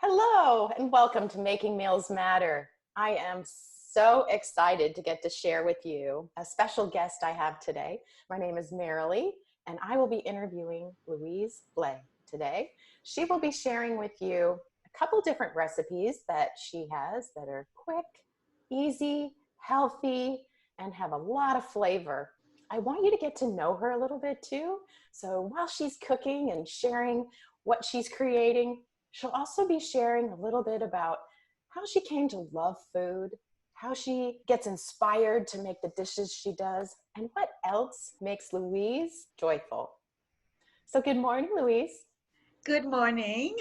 Hello, and welcome to Making Meals Matter. I am so excited to get to share with you a special guest I have today. My name is Marilee, and I will be interviewing Louise Blais today. She will be sharing with you a couple different recipes that she has that are quick, easy, healthy, and have a lot of flavor. I want you to get to know her a little bit too. So while she's cooking and sharing what she's creating, she'll also be sharing a little bit about how she came to love food, how she gets inspired to make the dishes she does, and what else makes Louise joyful. So good morning, Louise. Good morning.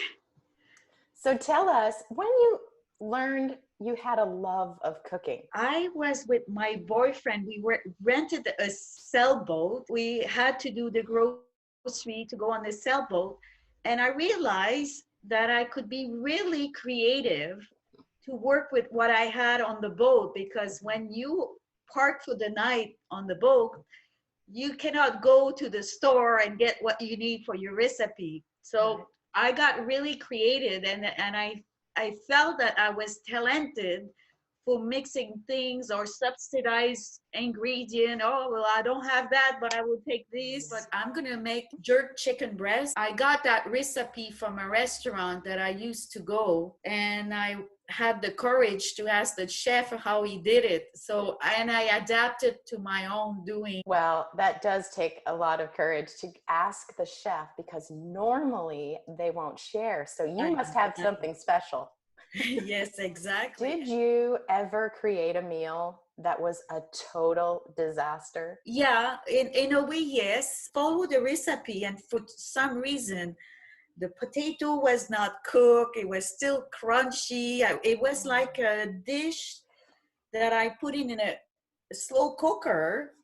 So tell us, when you learned you had a love of cooking. I was with my boyfriend. We rented a sailboat. We had to do the grocery to go on the sailboat. And I realized that I could be really creative to work with what I had on the boat, because when you park for the night on the boat, you cannot go to the store and get what you need for your recipe. So I got really creative, and I felt that I was talented for mixing things or subsidized ingredient. Oh, well, I don't have that, but I will take this. But I'm gonna make jerk chicken breast. I got that recipe from a restaurant that I used to go, and I had the courage to ask the chef how he did it. So, and I adapted to my own doing. Well, that does take a lot of courage to ask the chef, because normally they won't share. So you must have something special. Yes, exactly. Did you ever create a meal that was a total disaster? Yeah, in a way, yes. Follow the recipe, and for some reason, the potato was not cooked. It was still crunchy. It was like a dish that I put in a slow cooker,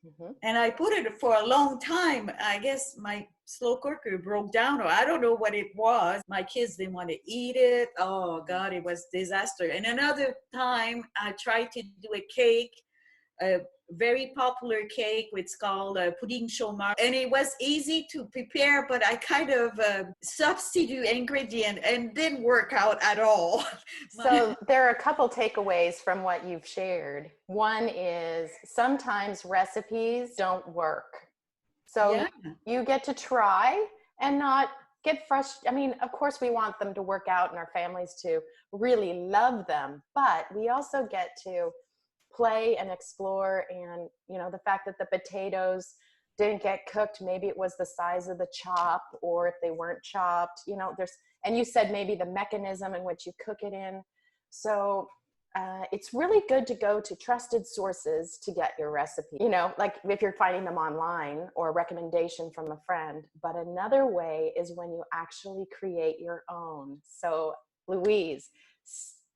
and I put it for a long time. I guess my slow cooker broke down, or I don't know what it was. My kids didn't want to eat it. Oh God, it was disaster. And another time I tried to do a cake, a very popular cake. It's called pudding chômeur, and it was easy to prepare, but I kind of substitute ingredient and didn't work out at all. So there are a couple takeaways from what you've shared. One is sometimes recipes don't work. So Yeah. you get to try and not get frustrated. I mean, of course we want them to work out and our families to really love them, but we also get to play and explore. And the fact that the potatoes didn't get cooked, maybe it was the size of the chop, or if they weren't chopped, and you said maybe the mechanism in which you cook it in. So it's really good to go to trusted sources to get your recipe, like if you're finding them online or a recommendation from a friend. But another way is when you actually create your own. So Louise,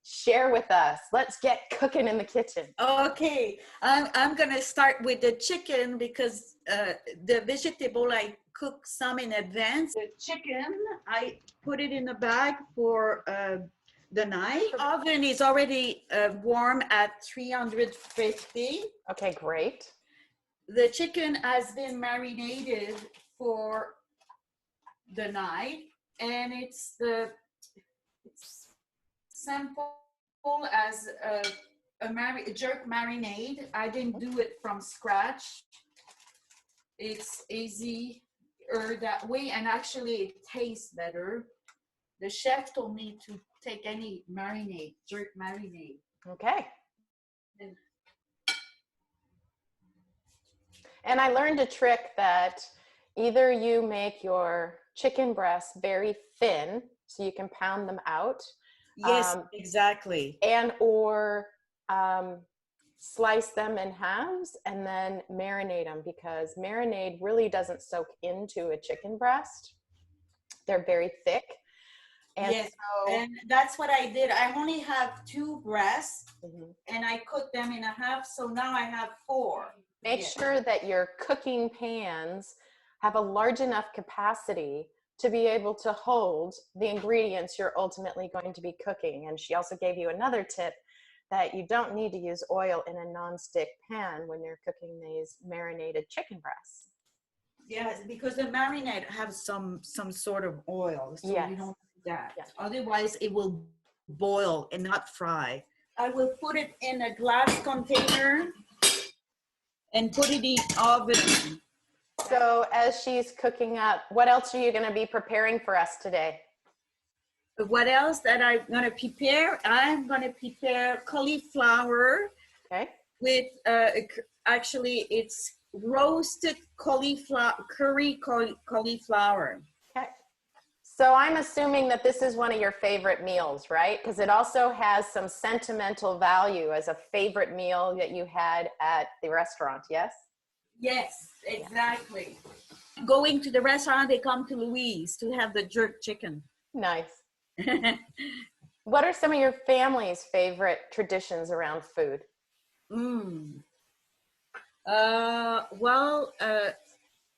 share with us. Let's get cooking in the kitchen. Okay, I'm gonna start with the chicken, because the vegetable I cook some in advance. The chicken, I put it in a bag for the night. Oven is already warm at 350. Okay, great. The chicken has been marinated for the night, and it's simple as a jerk marinade. I didn't do it from scratch. It's easier that way, and actually it tastes better. The chef told me to take any marinade, jerk marinade. Okay. And I learned a trick that either you make your chicken breasts very thin so you can pound them out. Yes, exactly. And or slice them in halves and then marinate them, because marinade really doesn't soak into a chicken breast. They're very thick. And yes, and that's what I did. I only have 2 breasts, and I cooked them in a half, so now I have 4. Make sure that your cooking pans have a large enough capacity to be able to hold the ingredients you're ultimately going to be cooking. And she also gave you another tip, that you don't need to use oil in a non-stick pan when you're cooking these marinated chicken breasts. Yes, because the marinade has some sort of oil, so yes. you don't that. Yeah. Otherwise, it will boil and not fry. I will put it in a glass container and put it in oven. So as she's cooking up, what else are you going to be preparing for us today? What else that I'm going to prepare? I'm going to prepare cauliflower Okay. with, actually, it's roasted cauliflower, cauliflower. Okay. So I'm assuming that this is one of your favorite meals, right? Because it also has some sentimental value as a favorite meal that you had at the restaurant, yes? Yes, exactly. Going to the restaurant, they come to Louise to have the jerk chicken. Nice. What are some of your family's favorite traditions around food? Well,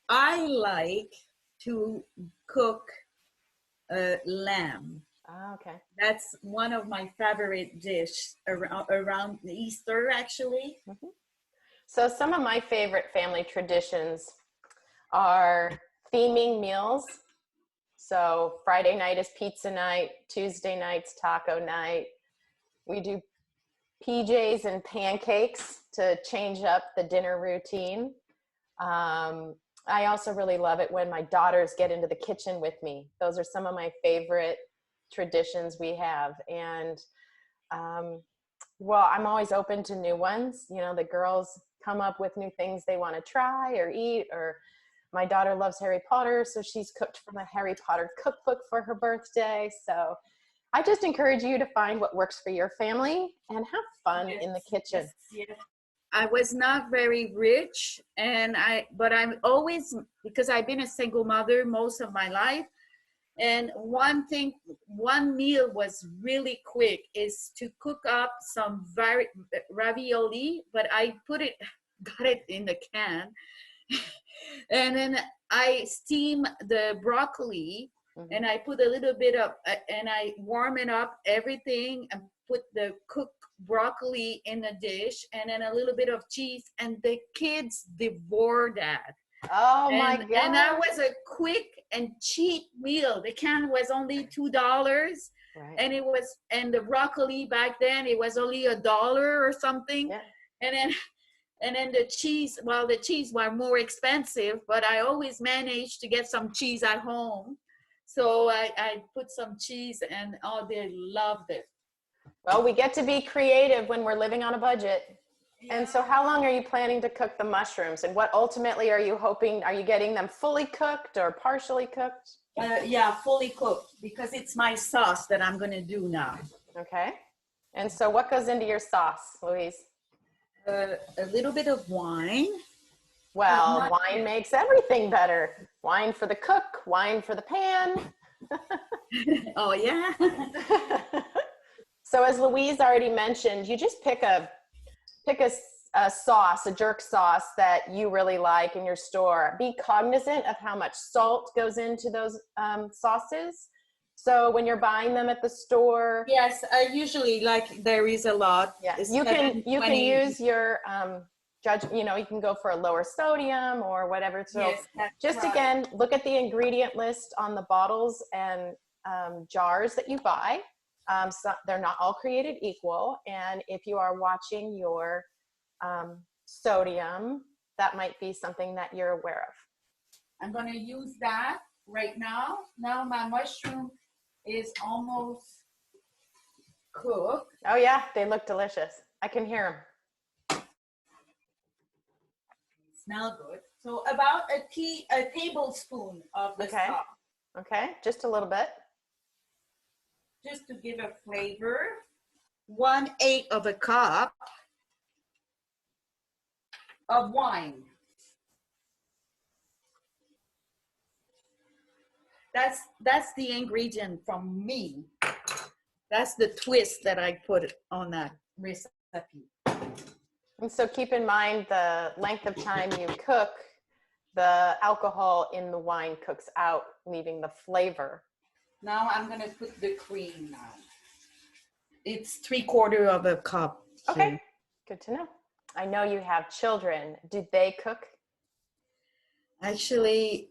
I like to cook lamb. Oh, okay. That's one of my favorite dish around Easter, actually. Mm-hmm. So some of my favorite family traditions are theming meals. So Friday night is pizza night, Tuesday night's taco night. We do PJs and pancakes to change up the dinner routine. I also really love it when my daughters get into the kitchen with me. Those are some of my favorite traditions we have. And well, I'm always open to new ones. You know, the girls come up with new things they want to try or eat, or my daughter loves Harry Potter, so she's cooked from a Harry Potter cookbook for her birthday. So I just encourage you to find what works for your family and have fun in the kitchen. Yes. I was not very rich, but I'm always, because I've been a single mother most of my life. And one meal was really quick is to cook up some ravioli, but I got it in the can. And then I steam the broccoli, Mm-hmm. and I put a little bit of, and I warm it up, everything, and put the cooked broccoli in a dish, and then a little bit of cheese, and the kids devour that. Oh my God. And that was a quick and cheap meal. The can was only $2. Right. And the broccoli back then, it was only $1 or something. Yeah. And then the cheese, well, the cheese were more expensive, but I always managed to get some cheese at home. So I put some cheese, and they loved it. Well, we get to be creative when we're living on a budget. Yeah. And so how long are you planning to cook the mushrooms? And what ultimately are you hoping, are you getting them fully cooked or partially cooked? Yeah, fully cooked, because it's my sauce that I'm going to do now. Okay. And so what goes into your sauce, Louise? A little bit of wine. Well, wine makes everything better. Wine for the cook, wine for the pan. Oh, yeah. So as Louise already mentioned, you just pick a sauce, a jerk sauce that you really like in your store. Be cognizant of how much salt goes into those sauces. So when you're buying them at the store, Yes, I usually there is a lot. yeah, you can use your judge. You know, you can go for a lower sodium or whatever. So yes, just right. Again, look at the ingredient list on the bottles and jars that you buy. So they're not all created equal, and if you are watching your sodium, that might be something that you're aware of. I'm going to use that right now. Now my mushroom is almost cooked. Oh yeah, they look delicious. I can hear them. Smell good. So about a tablespoon of the sauce. Okay, just a little bit. Just to give a flavor. 1/8 of a cup of wine. That's the ingredient from me. That's the twist that I put on that recipe. And so keep in mind the length of time you cook, the alcohol in the wine cooks out, leaving the flavor. Now I'm going to put the cream now. It's 3/4 of a cup. Okay, good to know. I know you have children. Do they cook? Actually,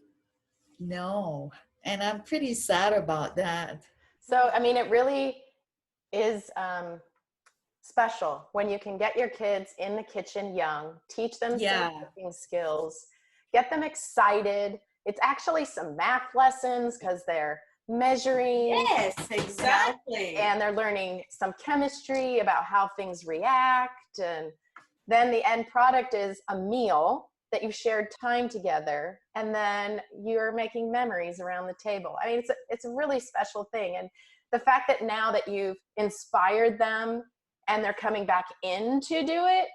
no. And I'm pretty sad about that. So, I mean, it really is special when you can get your kids in the kitchen young, teach them some cooking skills, get them excited. It's actually some math lessons because they're measuring. Yes, exactly. And they're learning some chemistry about how things react. And then the end product is a meal that you shared time together, and then you're making memories around the table. I mean, it's a really special thing. And the fact that now that you've inspired them and they're coming back in to do it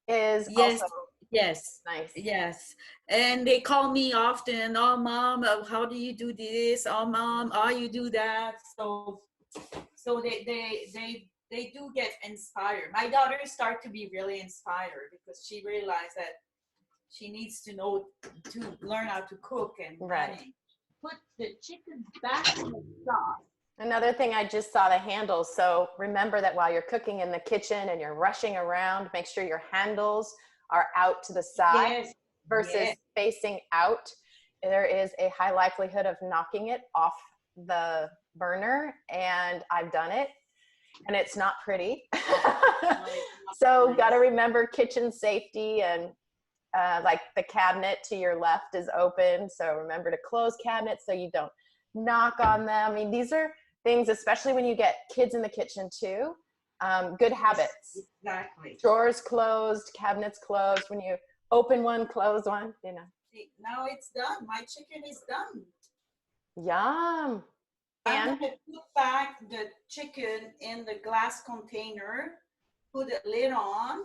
is also nice. Yes. And they call me often, oh mom, how do you do this? Oh mom, oh you do that. So they do get inspired. My daughter start to be really inspired because she realized that she needs to know to learn how to cook and manage. Put the chicken back in the sauce. Another thing, I just saw the handles. So remember that while you're cooking in the kitchen and you're rushing around, make sure your handles are out to the side versus facing out. There is a high likelihood of knocking it off the burner, and I've done it, and it's not pretty. So got to remember kitchen safety, and like the cabinet to your left is open. So remember to close cabinets so you don't knock on them. I mean, these are things, especially when you get kids in the kitchen too. Good habits. Exactly. Drawers closed, cabinets closed. When you open one, close one, you know. Now it's done. My chicken is done. Yum. I'm going to put back the chicken in the glass container, put a lid on,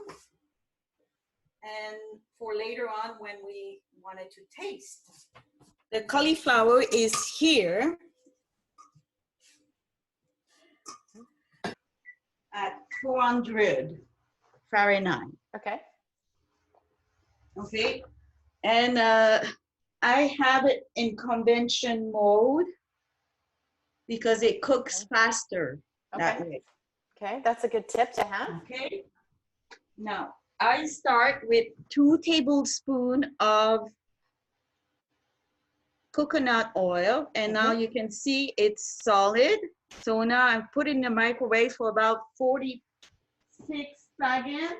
and for later on when we wanted to taste. The cauliflower is here at 400 Fahrenheit. Okay. Okay. And I have it in convention mode because it cooks faster that way. Okay, that's a good tip to have. Okay. Now, I start with 2 tablespoons of coconut oil, and now you can see it's solid. So now I put it in the microwave for about 46 seconds.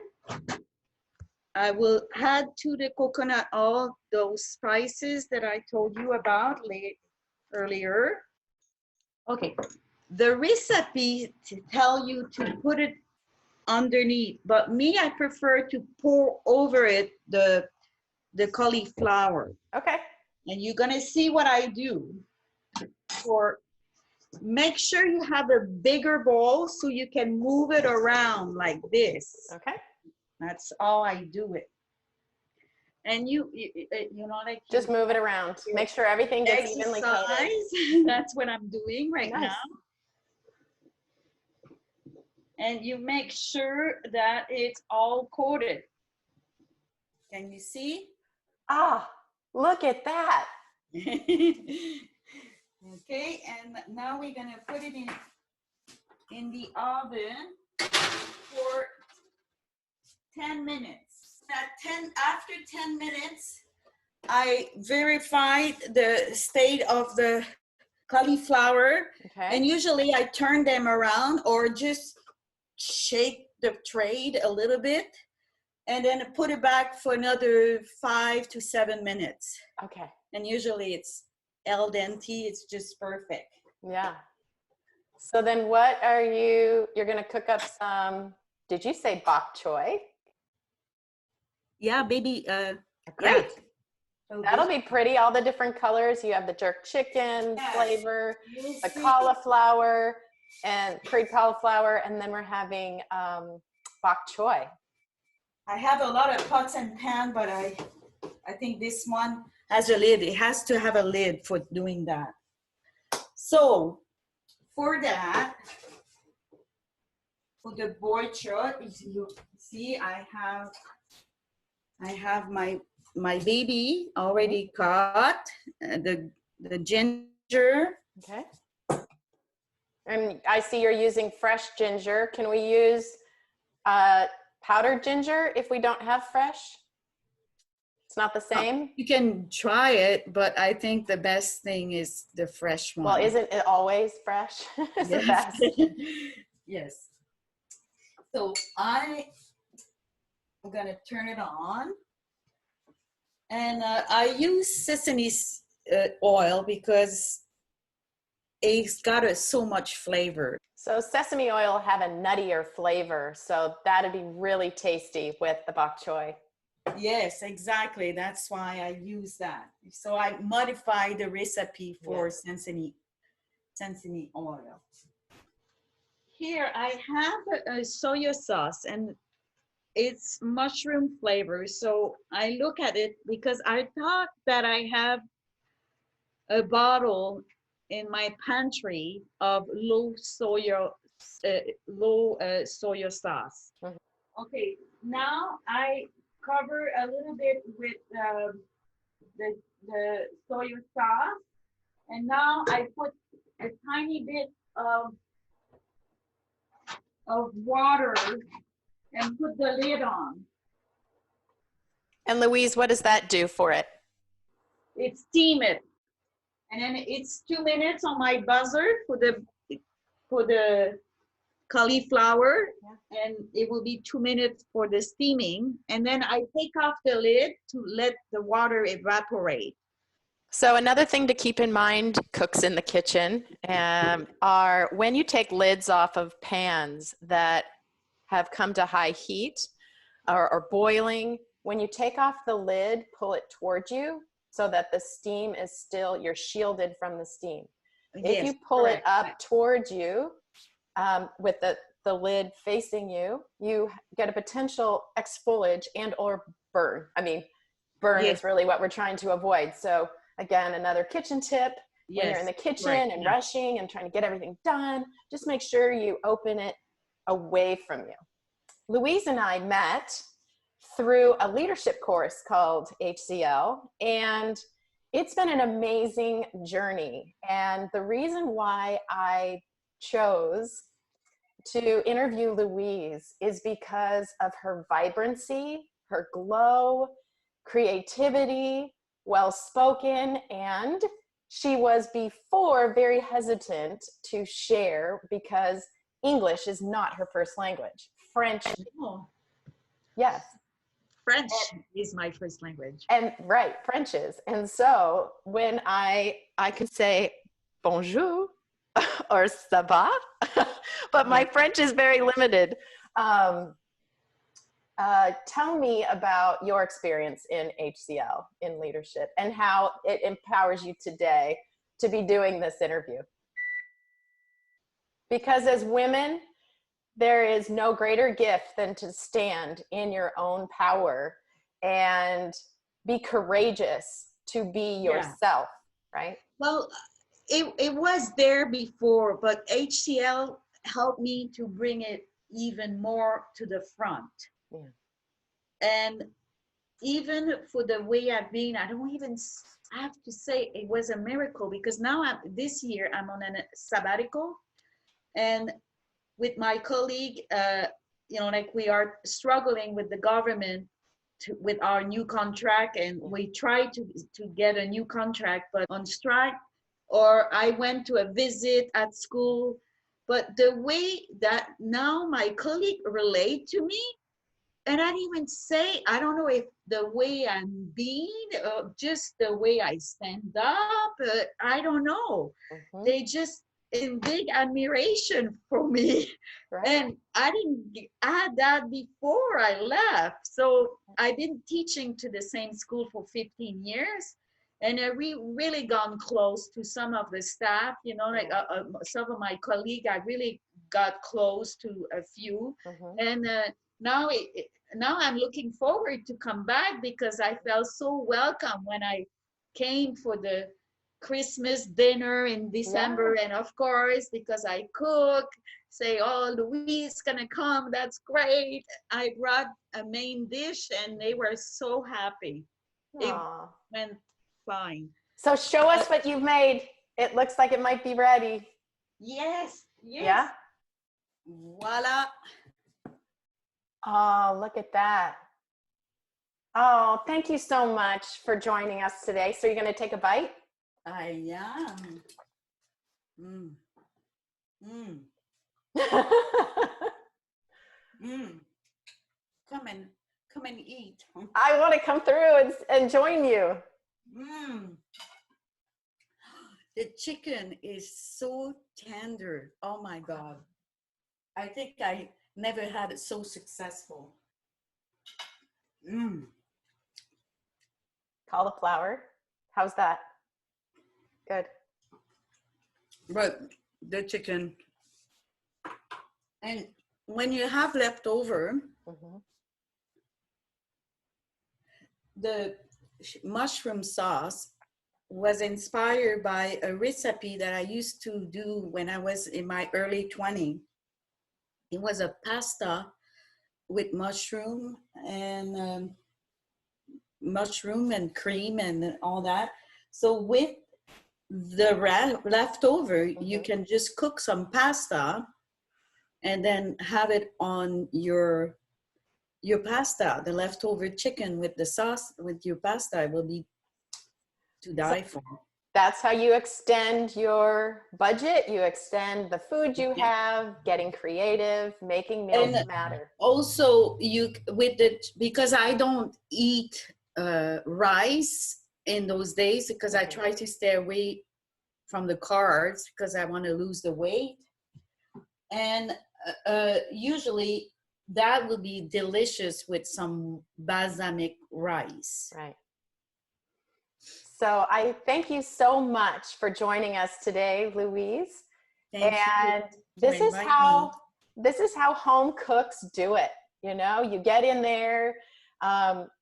I will add to the coconut oil those spices that I told you about earlier. Okay, the recipe to tell you to put it underneath, but me, I prefer to pour over it the cauliflower. Okay. And you're gonna see what I do. Make sure you have a bigger bowl so you can move it around like this. Okay. That's all I do it. And you know, like just move it around. Make sure everything gets evenly coated. That's what I'm doing right now. And you make sure that it's all coated. Can you see? Ah, look at that. Okay, and now we're gonna put it in the oven for 10 minutes. After 10 minutes, I verified the state of the cauliflower. Okay. And usually I turn them around or just shake the tray a little bit and then put it back for another 5 to 7 minutes. Okay. And usually it's al dente, it's just perfect. Yeah. So then what are you're going to cook up some, did you say bok choy? Yeah, baby. Great. Yeah. That'll be pretty. All the different colors. You have the jerk chicken flavor, the cauliflower and curried cauliflower, and then we're having bok choy. I have a lot of pots and pans, but I think this one has a lid. It has to have a lid for doing that. So for that, for the boy choy, you see, I have my baby already cut, the ginger. Okay. And I see you're using fresh ginger. Can we use powdered ginger if we don't have fresh? It's not the same? You can try it, but I think the best thing is the fresh one. Well, isn't it always fresh? It's the best. Yes. So I'm gonna turn it on. And I use sesame oil because it's got so much flavor. So sesame oil have a nuttier flavor, so that'd be really tasty with the bok choy. Yes, exactly. That's why I use that. So I modify the recipe for sesame oil. Here I have a soy sauce, and it's mushroom flavor. So I look at it because I thought that I have a bottle in my pantry of low soy sauce. Mhm. Okay, now I cover a little bit with the soy sauce, and now I put a tiny bit of water and put the lid on. And Louise, what does that do for it? It steam it, and then it's 2 minutes on my buzzer for the cauliflower, and it will be 2 minutes for the steaming, and then I take off the lid to let the water evaporate. So another thing to keep in mind, cooks in the kitchen, are when you take lids off of pans that have come to high heat or boiling, when you take off the lid, pull it towards you so that the steam is still, you're shielded from the steam. If you pull it up towards you with the lid facing you, you get a potential exfoliate and or burn. I mean, burn is really what we're trying to avoid. So again, another kitchen tip, when you're in the kitchen and rushing and trying to get everything done, just make sure you open it away from you. Louise and I met through a leadership course called HCL, and it's been an amazing journey. And the reason why I chose to interview Louise is because of her vibrancy, her glow, creativity, well-spoken, and she was before very hesitant to share because English is not her first language. French. Oh. Yes. French is my first language. And right, French is. And so when I could say bonjour or ça va, but my French is very limited. Tell me about your experience in HCL in leadership and how it empowers you today to be doing this interview. Because as women, there is no greater gift than to stand in your own power and be courageous to be yourself, right? Well, it was there before, but HCL helped me to bring it even more to the front. Yeah. And even for the way I've been, I have to say it was a miracle, because now this year I'm on a sabbatical, and with my colleague, we are struggling with the government with our new contract, and we try to get a new contract, but on strike, or I went to a visit at school. But the way that now my colleague relate to me, and I didn't even say, I don't know if the way I'm being, just the way I stand up, I don't know. Mm-hmm. They just in big admiration for me. Right. And I didn't add that before I left. So I've been teaching to the same school for 15 years. And I really gone close to some of the staff, some of my colleagues, I really got close to a few. Mm-hmm. And now I'm looking forward to come back, because I felt so welcome when I came for the Christmas dinner in December. And of course, because I cook, say, oh, Louise gonna come, that's great. I brought a main dish and they were so happy. Aww. It went fine. So show us what you've made. It looks like it might be ready. Yes. Yeah? Voila. Oh, look at that. Oh, thank you so much for joining us today. So you're going to take a bite? I am. Mm, mm, mm. Come and eat. I want to come through and join you. Mm. The chicken is so tender. Oh my God. I think I never had it so successful. Mm. Cauliflower. How's that? Good. But the chicken, and when you have leftover, Mm-hmm. the mushroom sauce was inspired by a recipe that I used to do when I was in my early 20s. It was a pasta with mushroom and cream and all that. So with the leftover, you Mm-hmm. can just cook some pasta and then have it on your pasta, the leftover chicken with the sauce with your pasta. It will be to So die for. that's how you extend your budget. You extend the food you Yeah. have, getting creative, making meals And matter. also you with it, because I don't eat rice in those days, because I Mm-hmm. try to stay away from the carbs because I want to lose the weight. And usually that will be delicious with some balsamic rice. Right. So I thank you so much for joining us today, Louise. Thank you And to this is invite me. how this is how home cooks do it. You know, you get in there,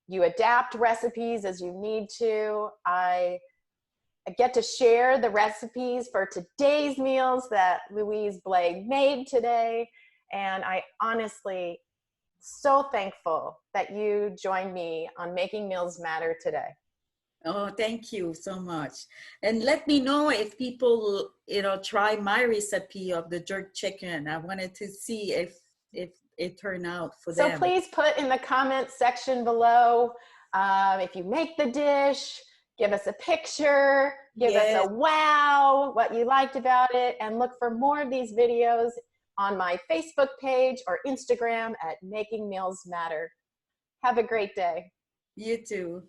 you adapt recipes as you need to. I get to share the recipes for today's meals that Louise Blais made today. And I honestly so thankful that you joined me on Making Meals Matter today. Oh, thank you so much. And let me know if people, try my recipe of the jerk chicken. I wanted to see if it turned out for So them. please put in the comments section below if you make the dish, give us a picture, give us Yes, a wow, what you liked about it, and look for more of these videos on my Facebook page or Instagram at Making Meals Matter. Have a great day. you too.